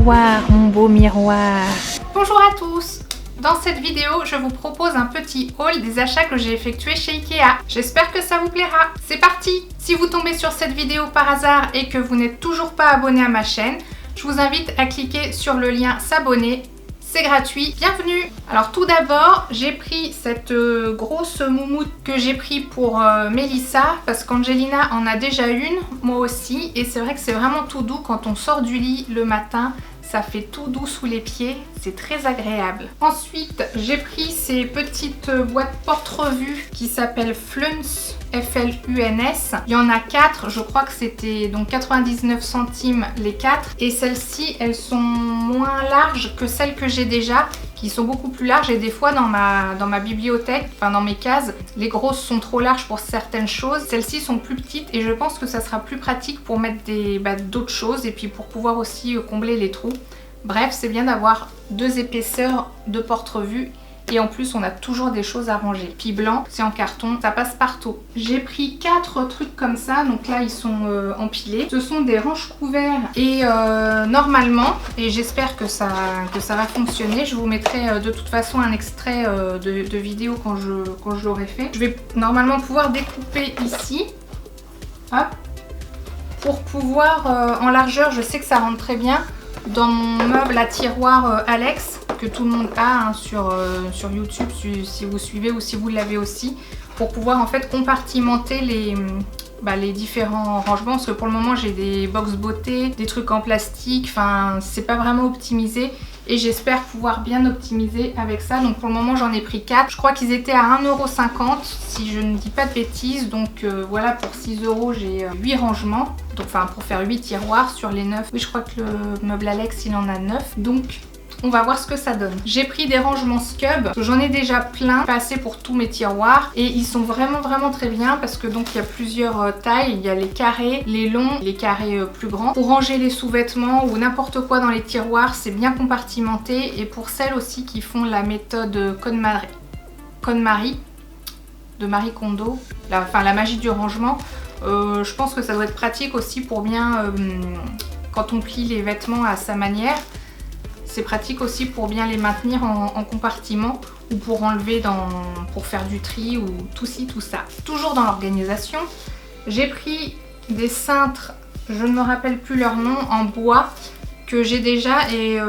miroir, mon beau miroir. Bonjour à tous. Dans cette vidéo, je vous propose un petit haul des achats que j'ai effectués chez Ikea. J'espère que ça vous plaira. C'est parti! Si vous tombez sur cette vidéo par hasard et que vous n'êtes toujours pas abonné à ma chaîne, je vous invite à cliquer sur le lien s'abonner. C'est gratuit, bienvenue! Alors tout d'abord, j'ai pris cette grosse moumoute que j'ai pris pour Mélissa parce qu'Angelina en a déjà une, moi aussi, et c'est vrai que c'est vraiment tout doux quand on sort du lit le matin. Ça fait tout doux sous les pieds, c'est très agréable. Ensuite, j'ai pris ces petites boîtes porte-revues qui s'appellent Fluns, F-L-U-N-S. Il y en a 4, je crois que c'était donc 99 centimes les 4. Et celles-ci, elles sont moins larges que celles que j'ai déjà, qui sont beaucoup plus larges. Et des fois, dans ma bibliothèque, enfin dans mes cases, les grosses sont trop larges pour certaines choses. Celles-ci sont plus petites et je pense que ça sera plus pratique pour mettre d'autres choses et puis pour pouvoir aussi combler les trous. Bref, c'est bien d'avoir deux épaisseurs de porte-revues et en plus on a toujours des choses à ranger. Puis blanc, c'est en carton, ça passe partout. J'ai pris 4 trucs comme ça, donc là ils sont empilés. Ce sont des range-couverts et normalement, et j'espère que ça va fonctionner, je vous mettrai de toute façon un extrait de vidéo quand je l'aurai fait. Je vais normalement pouvoir découper ici, hop, pour pouvoir en largeur, je sais que ça rentre très bien dans mon meuble à tiroir Alex que tout le monde a hein, sur YouTube si vous suivez ou si vous l'avez aussi, pour pouvoir en fait compartimenter les différents rangements, parce que pour le moment j'ai des box beauté, des trucs en plastique, enfin c'est pas vraiment optimisé et j'espère pouvoir bien optimiser avec ça. Donc pour le moment j'en ai pris 4, je crois qu'ils étaient à 1,50 € si je ne dis pas de bêtises, donc voilà, pour 6 € j'ai 8 rangements, donc enfin pour faire 8 tiroirs sur les 9, oui je crois que le meuble Alex il en a 9, donc on va voir ce que ça donne. J'ai pris des rangements Scub, j'en ai déjà plein, pas assez pour tous mes tiroirs et ils sont vraiment très bien parce que donc il y a plusieurs tailles, il y a les carrés, les longs, les carrés plus grands. Pour ranger les sous-vêtements ou n'importe quoi dans les tiroirs, c'est bien compartimenté, et pour celles aussi qui font la méthode KonMari de Marie Kondo, la magie du rangement, je pense que ça doit être pratique aussi pour bien, quand on plie les vêtements à sa manière, c'est pratique aussi pour bien les maintenir en compartiment ou pour enlever pour faire du tri ou tout ci, tout ça. Toujours dans l'organisation, j'ai pris des cintres, je ne me rappelle plus leur nom, en bois que j'ai déjà et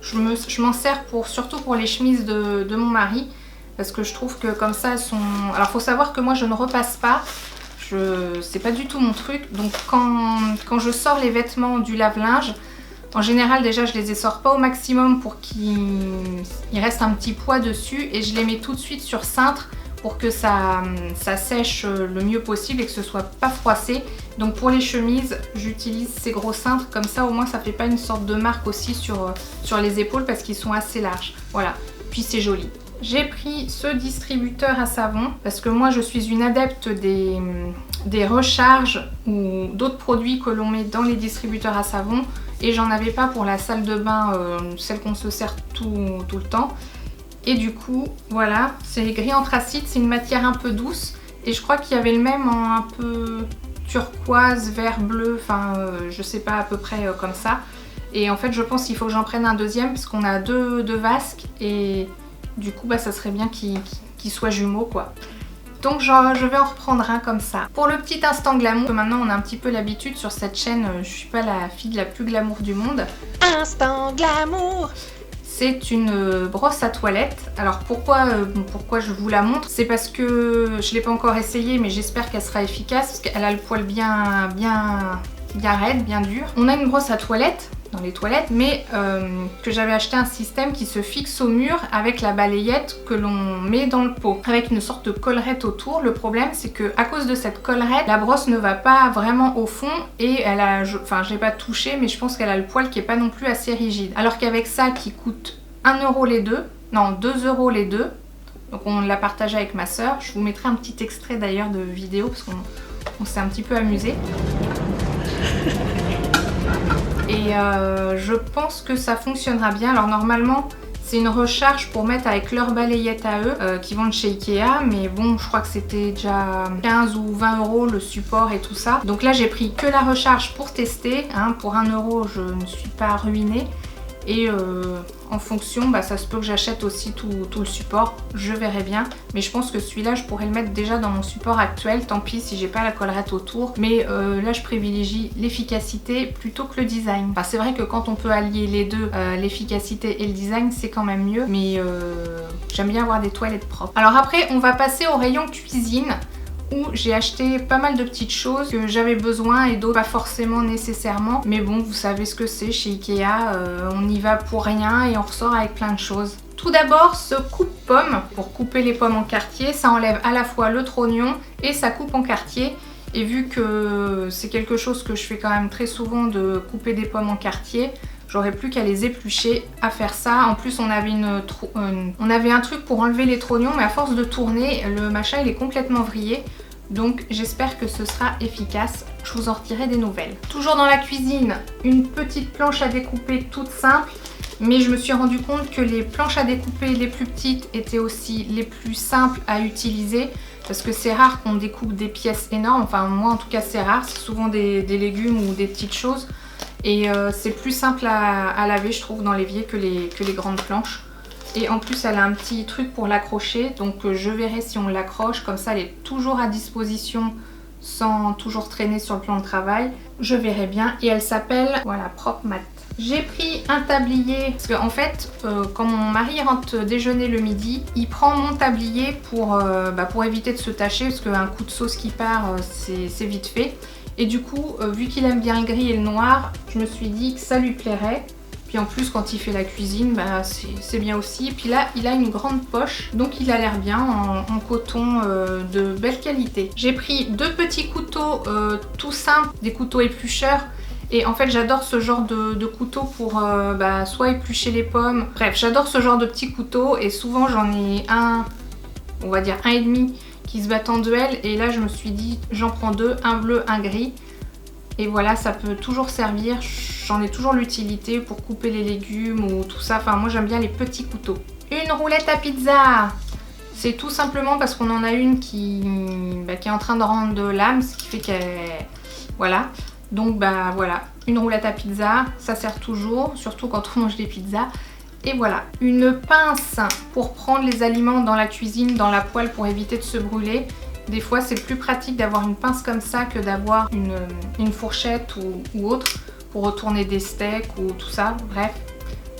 je m'en sers surtout pour les chemises de mon mari parce que je trouve que comme ça elles sont... Alors faut savoir que moi je ne repasse pas, c'est pas du tout mon truc, donc quand je sors les vêtements du lave-linge, en général, déjà, je les essore pas au maximum pour qu'il reste un petit poids dessus et je les mets tout de suite sur cintre pour que ça sèche le mieux possible et que ce soit pas froissé. Donc pour les chemises, j'utilise ces gros cintres, comme ça au moins ça fait pas une sorte de marque aussi sur les épaules parce qu'ils sont assez larges. Voilà, puis c'est joli. J'ai pris ce distributeur à savon parce que moi je suis une adepte des recharges ou d'autres produits que l'on met dans les distributeurs à savon et j'en avais pas pour la salle de bain, celle qu'on se sert tout le temps. Et du coup, voilà, c'est gris anthracite, c'est une matière un peu douce et je crois qu'il y avait le même en un peu turquoise, vert, bleu, enfin je sais pas, à peu près comme ça. Et en fait je pense qu'il faut que j'en prenne un deuxième parce qu'on a deux vasques et du coup ça serait bien qu'ils soient jumeaux quoi. Donc je vais en reprendre un comme ça. Pour le petit instant glamour, maintenant on a un petit peu l'habitude sur cette chaîne, je suis pas la fille la plus glamour du monde. Instant glamour. C'est une brosse à toilette. Alors pourquoi je vous la montre? C'est parce que je l'ai pas encore essayée mais j'espère qu'elle sera efficace parce qu'elle a le poil bien raide, bien dur. On a une brosse à toilette dans les toilettes, mais que j'avais acheté un système qui se fixe au mur avec la balayette que l'on met dans le pot, avec une sorte de collerette autour. Le problème c'est que à cause de cette collerette, la brosse ne va pas vraiment au fond et elle a, enfin je l'ai pas touché mais je pense qu'elle a le poil qui est pas non plus assez rigide. Alors qu'avec ça qui coûte 1 € les deux, non 2 € les deux, donc on l'a partagé avec ma soeur. Je vous mettrai un petit extrait d'ailleurs de vidéo parce qu'on s'est un petit peu amusé. Et je pense que ça fonctionnera bien. Alors normalement C'est une recharge pour mettre avec leur balayette à eux qui vendent chez Ikea, mais bon, je crois que c'était déjà 15 ou 20 euros le support et tout ça. Donc là, j'ai pris que la recharge pour tester. Hein. Pour 1 euro, je ne suis pas ruinée. Et en fonction, bah, ça se peut que j'achète aussi tout le support, je verrai bien. Mais je pense que celui-là, je pourrais le mettre déjà dans mon support actuel, tant pis si j'ai pas la collerette autour. Mais là, je privilégie l'efficacité plutôt que le design. Enfin, c'est vrai que quand on peut allier les deux, l'efficacité et le design, c'est quand même mieux. Mais j'aime bien avoir des toilettes propres. Alors après, on va passer au rayon cuisine, où j'ai acheté pas mal de petites choses que j'avais besoin et d'autres pas forcément nécessairement. Mais bon, vous savez ce que c'est chez Ikea, on y va pour rien et on ressort avec plein de choses. Tout d'abord, ce coupe-pomme pour couper les pommes en quartier. Ça enlève à la fois le trognon et ça coupe en quartier. Et vu que c'est quelque chose que je fais quand même très souvent de couper des pommes en quartier, j'aurais plus qu'à les éplucher à faire ça. En plus, on avait un truc pour enlever les trognons, mais à force de tourner, le machin il est complètement vrillé. Donc j'espère que ce sera efficace. Je vous en retirerai des nouvelles. Toujours dans la cuisine, une petite planche à découper toute simple. Mais je me suis rendu compte que les planches à découper les plus petites étaient aussi les plus simples à utiliser. Parce que c'est rare qu'on découpe des pièces énormes. Enfin, moi en tout cas, c'est rare. C'est souvent des légumes ou des petites choses. Et c'est plus simple à laver, je trouve, dans l'évier que les grandes planches. Et en plus, elle a un petit truc pour l'accrocher. Donc je verrai si on l'accroche. Comme ça, elle est toujours à disposition sans toujours traîner sur le plan de travail. Je verrai bien. Et elle s'appelle, voilà, Prop Mat. J'ai pris un tablier. Parce qu'en fait, quand mon mari rentre déjeuner le midi, il prend mon tablier pour éviter de se tacher. Parce qu'un coup de sauce qui part, c'est vite fait. Et du coup, vu qu'il aime bien le gris et le noir, je me suis dit que ça lui plairait. Puis en plus, quand il fait la cuisine, bah, c'est bien aussi. Et puis là, il a une grande poche, donc il a l'air bien en coton de belle qualité. J'ai pris 2 petits couteaux tout simples, des couteaux éplucheurs. Et en fait, j'adore ce genre de couteau pour soit éplucher les pommes. Bref, j'adore ce genre de petits couteaux et souvent j'en ai un, on va dire 1,5 qui se battent en duel. Et là, je me suis dit, j'en prends 2, un bleu, un gris. Et voilà, ça peut toujours servir. J'en ai toujours l'utilité pour couper les légumes ou tout ça. Enfin, moi, j'aime bien les petits couteaux. Une roulette à pizza. C'est tout simplement parce qu'on en a une qui est en train de rendre de l'âme, ce qui fait qu'elle... Voilà. Donc, voilà. Une roulette à pizza, ça sert toujours, surtout quand on mange des pizzas. Et voilà. Une pince pour prendre les aliments dans la cuisine, dans la poêle pour éviter de se brûler. Des fois, c'est plus pratique d'avoir une pince comme ça que d'avoir une fourchette ou autre pour retourner des steaks ou tout ça. Bref,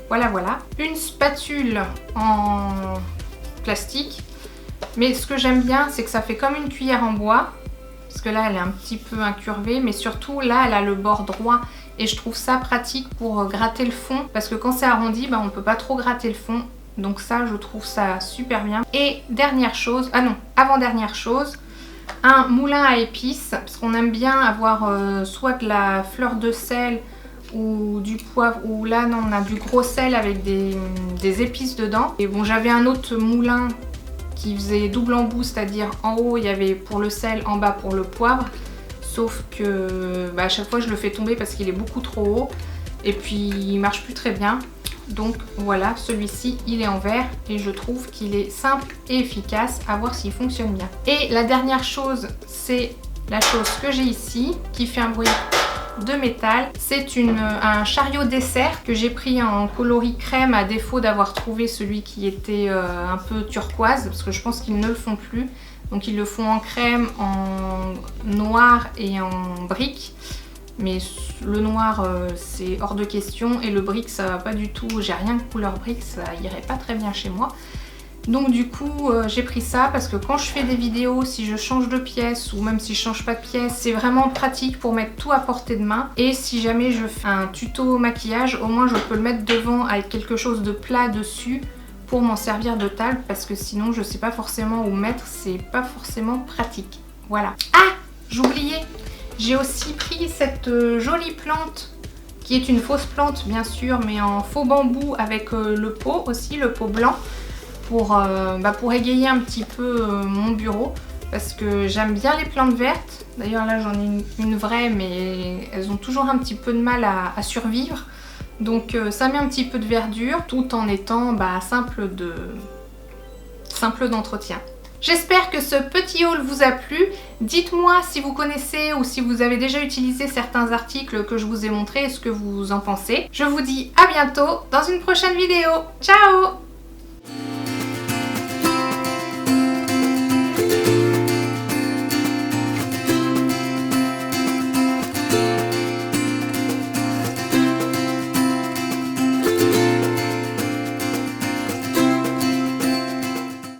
voilà. Une spatule en plastique. Mais ce que j'aime bien, c'est que ça fait comme une cuillère en bois. Parce que là, elle est un petit peu incurvée. Mais surtout, là, elle a le bord droit. Et je trouve ça pratique pour gratter le fond. Parce que quand c'est arrondi, on ne peut pas trop gratter le fond. Donc ça, je trouve ça super bien. Et dernière chose, avant-dernière chose, un moulin à épices. Parce qu'on aime bien avoir soit de la fleur de sel ou du poivre. Ou là, non, on a du gros sel avec des épices dedans. Et bon, j'avais un autre moulin qui faisait double embout, c'est-à-dire en haut, il y avait pour le sel, en bas pour le poivre. Sauf que à chaque fois, je le fais tomber parce qu'il est beaucoup trop haut. Et puis, il marche plus très bien. Donc voilà, celui-ci il est en verre et je trouve qu'il est simple et efficace, à voir s'il fonctionne bien. Et la dernière chose, c'est la chose que j'ai ici qui fait un bruit de métal. C'est un chariot dessert que j'ai pris en coloris crème à défaut d'avoir trouvé celui qui était un peu turquoise parce que je pense qu'ils ne le font plus. Donc ils le font en crème, en noir et en brique. Mais le noir c'est hors de question et le brique ça va pas du tout, j'ai rien de couleur brique, ça irait pas très bien chez moi. Donc du coup j'ai pris ça parce que quand je fais des vidéos, si je change de pièce ou même si je change pas de pièce, c'est vraiment pratique pour mettre tout à portée de main. Et si jamais je fais un tuto maquillage, au moins je peux le mettre devant avec quelque chose de plat dessus pour m'en servir de table parce que sinon je sais pas forcément où mettre, c'est pas forcément pratique. Voilà. Ah, j'oubliais. J'ai aussi pris cette jolie plante qui est une fausse plante bien sûr mais en faux bambou avec le pot aussi, le pot blanc pour égayer un petit peu mon bureau parce que j'aime bien les plantes vertes. D'ailleurs là j'en ai une vraie mais elles ont toujours un petit peu de mal à survivre. Donc ça met un petit peu de verdure tout en étant simple d'entretien. J'espère que ce petit haul vous a plu. Dites-moi si vous connaissez ou si vous avez déjà utilisé certains articles que je vous ai montrés et ce que vous en pensez. Je vous dis à bientôt dans une prochaine vidéo. Ciao!